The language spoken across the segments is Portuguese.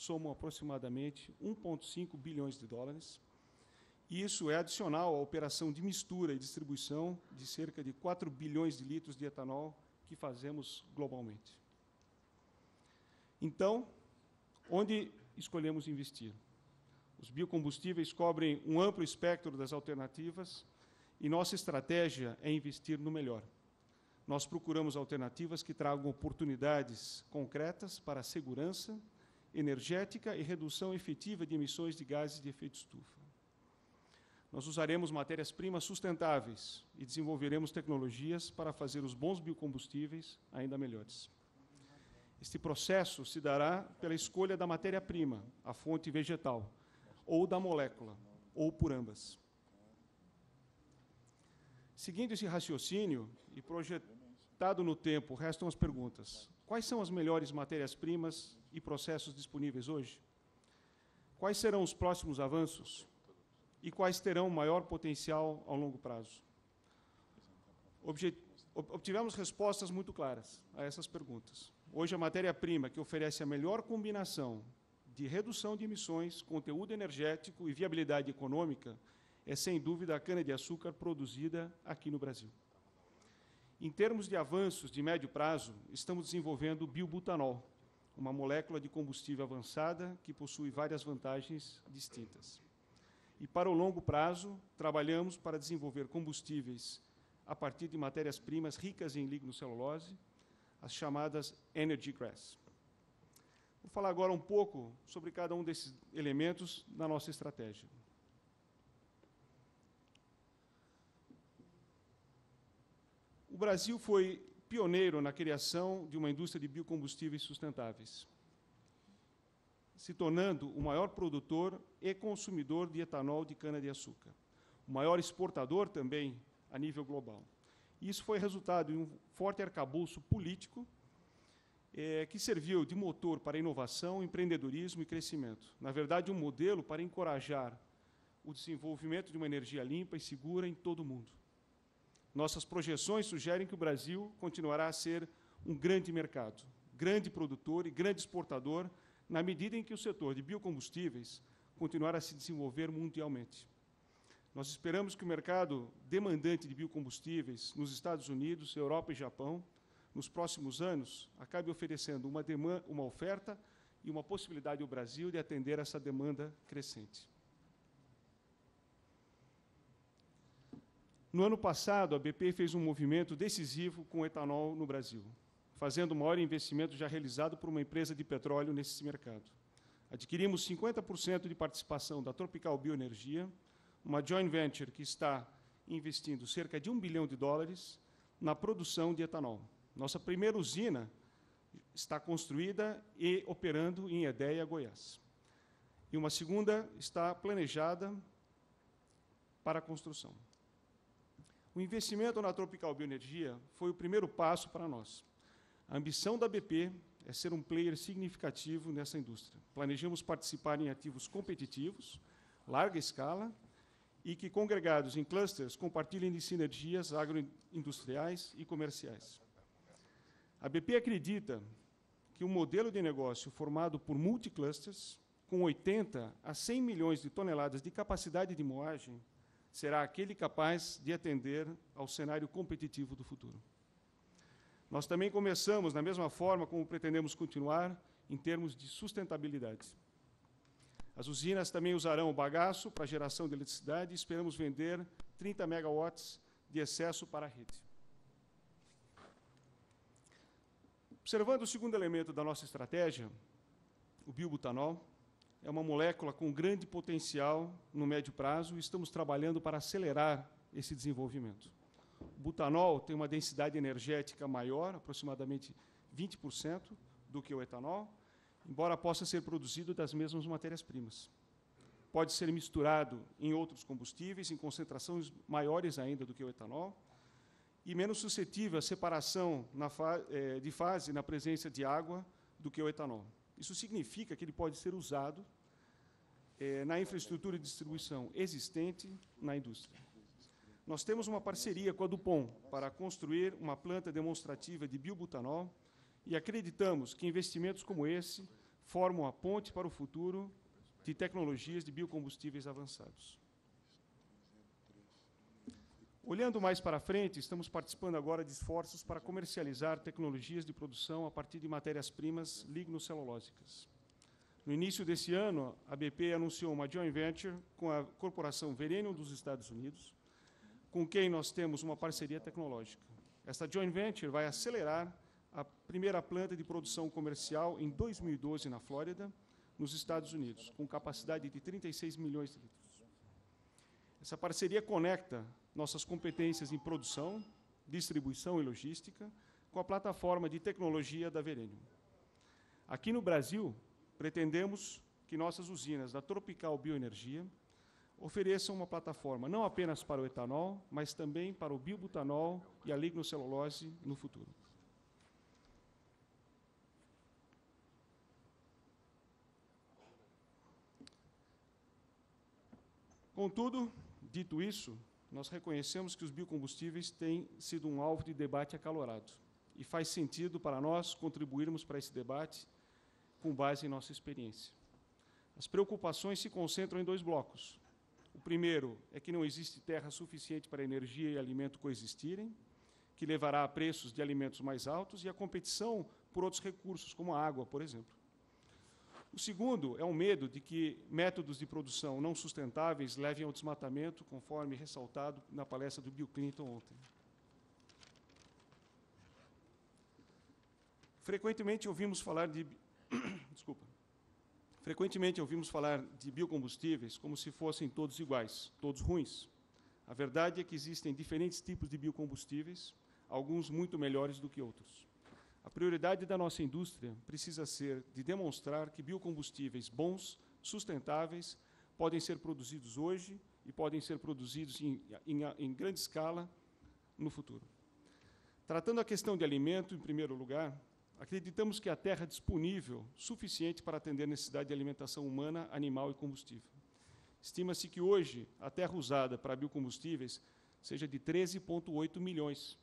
somam aproximadamente 1,5 bilhões de dólares. E isso é adicional à operação de mistura e distribuição de cerca de 4 bilhões de litros de etanol que fazemos globalmente. Então, onde escolhemos investir? Os biocombustíveis cobrem um amplo espectro das alternativas e nossa estratégia é investir no melhor. Nós procuramos alternativas que tragam oportunidades concretas para a segurança energética e redução efetiva de emissões de gases de efeito estufa. Nós usaremos matérias-primas sustentáveis e desenvolveremos tecnologias para fazer os bons biocombustíveis ainda melhores. Este processo se dará pela escolha da matéria-prima, a fonte vegetal, ou da molécula, ou por ambas. Seguindo esse raciocínio e projetado no tempo, restam as perguntas. Quais são as melhores matérias-primas e processos disponíveis hoje? Quais serão os próximos avanços? E quais terão maior potencial ao longo prazo? Obtivemos respostas muito claras a essas perguntas. Hoje, a matéria-prima que oferece a melhor combinação de redução de emissões, conteúdo energético e viabilidade econômica é, sem dúvida, a cana-de-açúcar produzida aqui no Brasil. Em termos de avanços de médio prazo, estamos desenvolvendo o biobutanol, uma molécula de combustível avançada que possui várias vantagens distintas. E, para o longo prazo, trabalhamos para desenvolver combustíveis a partir de matérias-primas ricas em lignocelulose, as chamadas energy grass. Vou falar agora um pouco sobre cada um desses elementos da nossa estratégia. O Brasil foi pioneiro na criação de uma indústria de biocombustíveis sustentáveis, se tornando o maior produtor e consumidor de etanol de cana-de-açúcar, o maior exportador também a nível global. Isso foi resultado de um forte arcabouço político que serviu de motor para inovação, empreendedorismo e crescimento. Na verdade, um modelo para encorajar o desenvolvimento de uma energia limpa e segura em todo o mundo. Nossas projeções sugerem que o Brasil continuará a ser um grande mercado, grande produtor e grande exportador, na medida em que o setor de biocombustíveis continuar a se desenvolver mundialmente. Nós esperamos que o mercado demandante de biocombustíveis nos Estados Unidos, Europa e Japão, nos próximos anos, acabe oferecendo uma oferta e uma possibilidade ao Brasil de atender essa demanda crescente. No ano passado, a BP fez um movimento decisivo com o etanol no Brasil, fazendo o maior investimento já realizado por uma empresa de petróleo nesse mercado. Adquirimos 50% de participação da Tropical Bioenergia, uma joint venture que está investindo cerca de $1 bilhão na produção de etanol. Nossa primeira usina está construída e operando em Edéia, Goiás. E uma segunda está planejada para a construção. O investimento na Tropical Bioenergia foi o primeiro passo para nós. A ambição da BP é ser um player significativo nessa indústria. Planejamos participar em ativos competitivos, larga escala, e que, congregados em clusters, compartilhem de sinergias agroindustriais e comerciais. A BP acredita que um modelo de negócio formado por multiclusters, com 80 a 100 milhões de toneladas de capacidade de moagem, será aquele capaz de atender ao cenário competitivo do futuro. Nós também começamos, da mesma forma como pretendemos continuar, em termos de sustentabilidade. As usinas também usarão o bagaço para geração de eletricidade e esperamos vender 30 megawatts de excesso para a rede. Observando o segundo elemento da nossa estratégia, o biobutanol, é uma molécula com grande potencial no médio prazo e estamos trabalhando para acelerar esse desenvolvimento. O butanol tem uma densidade energética maior, aproximadamente 20% do que o etanol, embora possa ser produzido das mesmas matérias-primas. Pode ser misturado em outros combustíveis, em concentrações maiores ainda do que o etanol, e menos suscetível à separação de fase na presença de água do que o etanol. Isso significa que ele pode ser usado na infraestrutura de distribuição existente na indústria. Nós temos uma parceria com a Dupont para construir uma planta demonstrativa de biobutanol e acreditamos que investimentos como esse formam a ponte para o futuro de tecnologias de biocombustíveis avançados. Olhando mais para frente, estamos participando agora de esforços para comercializar tecnologias de produção a partir de matérias-primas lignocelulósicas. No início desse ano, a BP anunciou uma joint venture com a corporação Verenium dos Estados Unidos, com quem nós temos uma parceria tecnológica. Esta joint venture vai acelerar a primeira planta de produção comercial em 2012 na Flórida, nos Estados Unidos, com capacidade de 36 milhões de litros. Essa parceria conecta nossas competências em produção, distribuição e logística com a plataforma de tecnologia da Verenium. Aqui no Brasil, pretendemos que nossas usinas da Tropical Bioenergia ofereçam uma plataforma não apenas para o etanol, mas também para o biobutanol e a lignocelulose no futuro. Contudo, dito isso, nós reconhecemos que os biocombustíveis têm sido um alvo de debate acalorado e faz sentido para nós contribuirmos para esse debate com base em nossa experiência. As preocupações se concentram em dois blocos. O primeiro é que não existe terra suficiente para energia e alimento coexistirem, que levará a preços de alimentos mais altos, e a competição por outros recursos, como a água, por exemplo. O segundo é o medo de que métodos de produção não sustentáveis levem ao desmatamento, conforme ressaltado na palestra do Bill Clinton ontem. Frequentemente ouvimos falar de biocombustíveis como se fossem todos iguais, todos ruins. A verdade é que existem diferentes tipos de biocombustíveis, alguns muito melhores do que outros. A prioridade da nossa indústria precisa ser de demonstrar que biocombustíveis bons, sustentáveis, podem ser produzidos hoje e podem ser produzidos em grande escala no futuro. Tratando a questão de alimento, em primeiro lugar, acreditamos que a terra disponível suficiente para atender a necessidade de alimentação humana, animal e combustível. Estima-se que hoje a terra usada para biocombustíveis seja de 13,8 milhões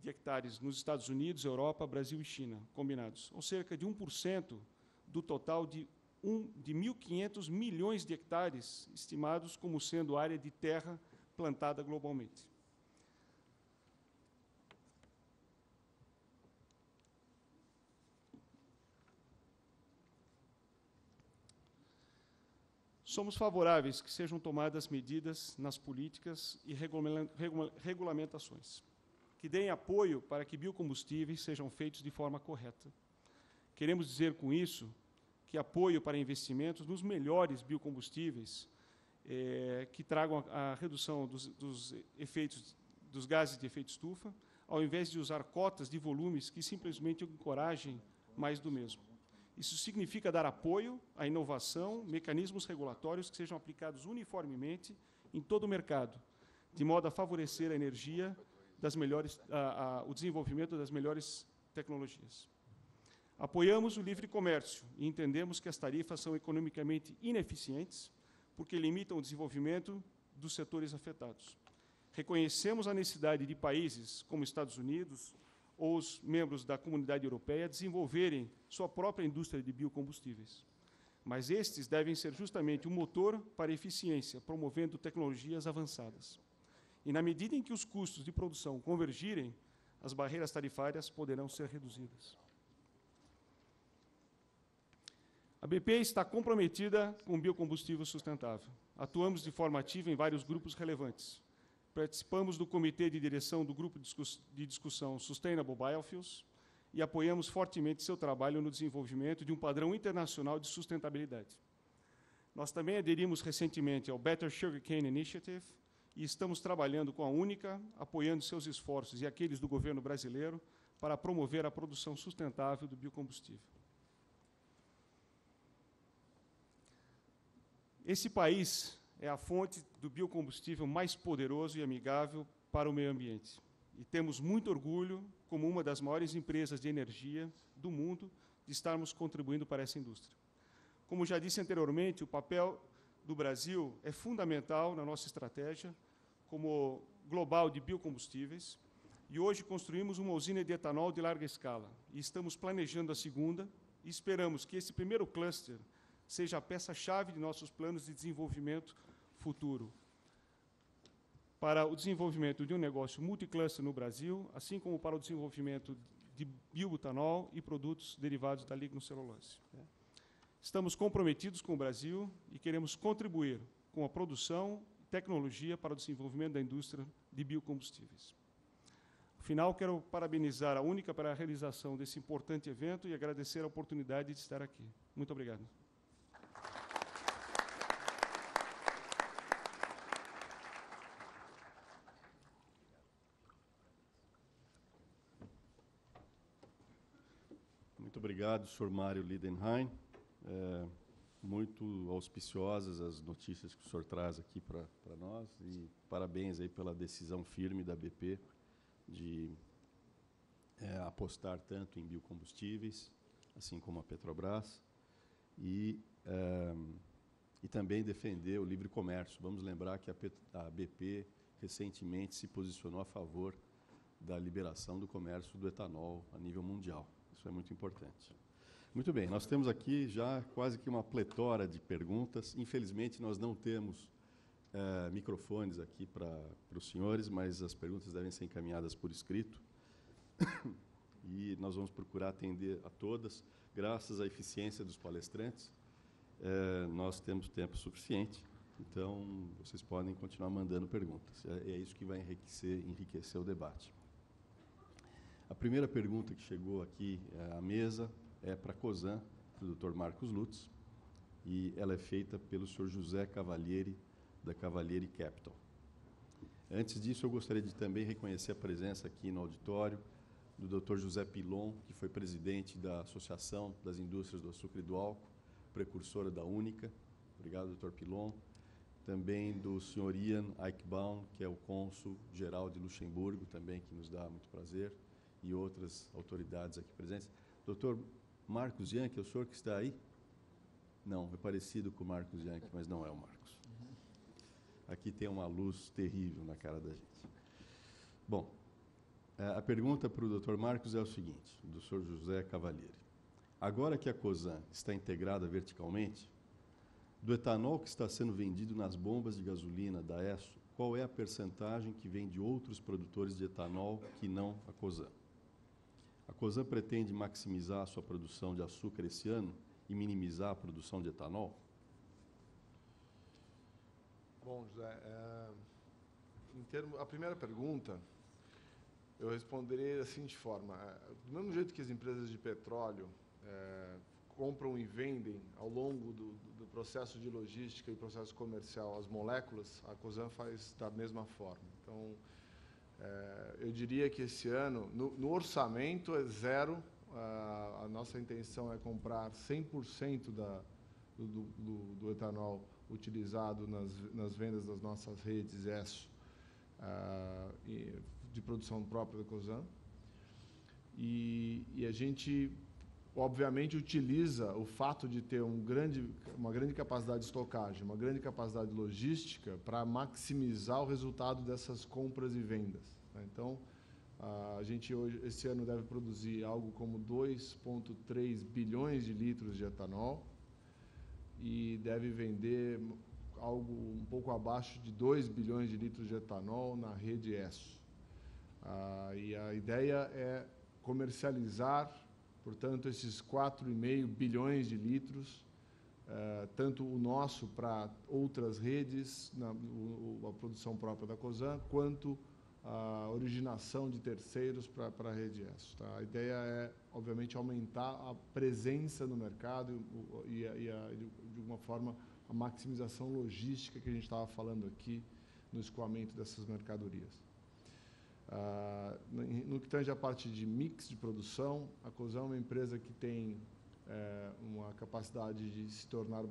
de hectares nos Estados Unidos, Europa, Brasil e China, combinados, ou cerca de 1% do total de 1.500 milhões de hectares estimados como sendo área de terra plantada globalmente. Somos favoráveis que sejam tomadas medidas nas políticas e regulamentações que deem apoio para que biocombustíveis sejam feitos de forma correta. Queremos dizer com isso que apoio para investimentos nos melhores biocombustíveis que tragam a redução dos gases de efeito estufa, ao invés de usar cotas de volumes que simplesmente encorajem mais do mesmo. Isso significa dar apoio à inovação, mecanismos regulatórios que sejam aplicados uniformemente em todo o mercado, de modo a favorecer a energia o desenvolvimento das melhores tecnologias. Apoiamos o livre comércio e entendemos que as tarifas são economicamente ineficientes porque limitam o desenvolvimento dos setores afetados. Reconhecemos a necessidade de países como Estados Unidos ou os membros da Comunidade Europeia desenvolverem sua própria indústria de biocombustíveis. Mas estes devem ser justamente um motor para a eficiência, promovendo tecnologias avançadas. E, na medida em que os custos de produção convergirem, as barreiras tarifárias poderão ser reduzidas. A BP está comprometida com o biocombustível sustentável. Atuamos de forma ativa em vários grupos relevantes. Participamos do comitê de direção do grupo de discussão Sustainable Biofuels e apoiamos fortemente seu trabalho no desenvolvimento de um padrão internacional de sustentabilidade. Nós também aderimos recentemente ao Better Sugarcane Initiative e estamos trabalhando com a Única, apoiando seus esforços e aqueles do governo brasileiro para promover a produção sustentável do biocombustível. Esse país é a fonte do biocombustível mais poderoso e amigável para o meio ambiente. E temos muito orgulho, como uma das maiores empresas de energia do mundo, de estarmos contribuindo para essa indústria. Como já disse anteriormente, o papel do Brasil é fundamental na nossa estratégia como global de biocombustíveis, e hoje construímos uma usina de etanol de larga escala, e estamos planejando a segunda e esperamos que esse primeiro cluster seja a peça-chave de nossos planos de desenvolvimento futuro, para o desenvolvimento de um negócio multicluster no Brasil, assim como para o desenvolvimento de biobutanol e produtos derivados da lignocelulose. Estamos comprometidos com o Brasil e queremos contribuir com a produção e tecnologia para o desenvolvimento da indústria de biocombustíveis. No final, quero parabenizar a Única para a realização desse importante evento e agradecer a oportunidade de estar aqui. Muito obrigado. Muito obrigado, Sr. Mário Lidenheim. Muito auspiciosas as notícias que o senhor traz aqui para nós, e parabéns aí pela decisão firme da BP de apostar tanto em biocombustíveis, assim como a Petrobras, e também defender o livre comércio. Vamos lembrar que a BP recentemente se posicionou a favor da liberação do comércio do etanol a nível mundial. Isso é muito importante. Muito bem, nós temos aqui já quase que uma pletora de perguntas. Infelizmente, nós não temos microfones aqui para os senhores, mas as perguntas devem ser encaminhadas por escrito. E nós vamos procurar atender a todas. Graças à eficiência dos palestrantes, nós temos tempo suficiente, então vocês podem continuar mandando perguntas. É isso que vai enriquecer o debate. A primeira pergunta que chegou aqui à mesa é para a Cosan, do Dr. Marcos Lutz, e ela é feita pelo Sr. José Cavalieri, da Cavalieri Capital. Antes disso, eu gostaria de também reconhecer a presença aqui no auditório do Dr. José Pilon, que foi presidente da Associação das Indústrias do Açúcar e do Álcool, precursora da Única. Obrigado, Dr. Pilon. Também do Sr. Ian Eichbaum, que é o cônsul-geral de Luxemburgo, também, que nos dá muito prazer, e outras autoridades aqui presentes. Dr. Marcos Yankee, é o senhor que está aí? Não, é parecido com o Marcos Yankee, mas não é o Marcos. Aqui tem uma luz terrível na cara da gente. Bom, a pergunta para o Dr. Marcos é o seguinte, do Sr. José Cavalieri. Agora que a Cosan está integrada verticalmente, do etanol que está sendo vendido nas bombas de gasolina da Esso, qual é a percentagem que vem de outros produtores de etanol que não a Cosan? A Cosan pretende maximizar a sua produção de açúcar esse ano e minimizar a produção de etanol? Bom, José, a primeira pergunta, eu responderei da seguinte forma. Do mesmo jeito que as empresas de petróleo compram e vendem ao longo do processo de logística e processo comercial as moléculas, a Cosan faz da mesma forma. Então, eu diria que esse ano, no orçamento, é zero. A nossa intenção é comprar 100% do etanol utilizado nas vendas das nossas redes ESSO, de produção própria da Cosan. E a gente, obviamente, utiliza o fato de ter uma grande capacidade de estocagem, uma grande capacidade logística para maximizar o resultado dessas compras e vendas. Então, a gente hoje, esse ano, deve produzir algo como 2,3 bilhões de litros de etanol e deve vender algo um pouco abaixo de 2 bilhões de litros de etanol na rede ESSO. E a ideia é comercializar, portanto, esses 4,5 bilhões de litros, tanto o nosso para outras redes, a produção própria da Cosan, quanto a originação de terceiros para a rede ESSO. Tá? A ideia é, obviamente, aumentar a presença no mercado e de alguma forma, a maximização logística que a gente estava falando aqui no escoamento dessas mercadorias. No que tange a parte de mix de produção, a Cosan é uma empresa que tem uma capacidade de se tornar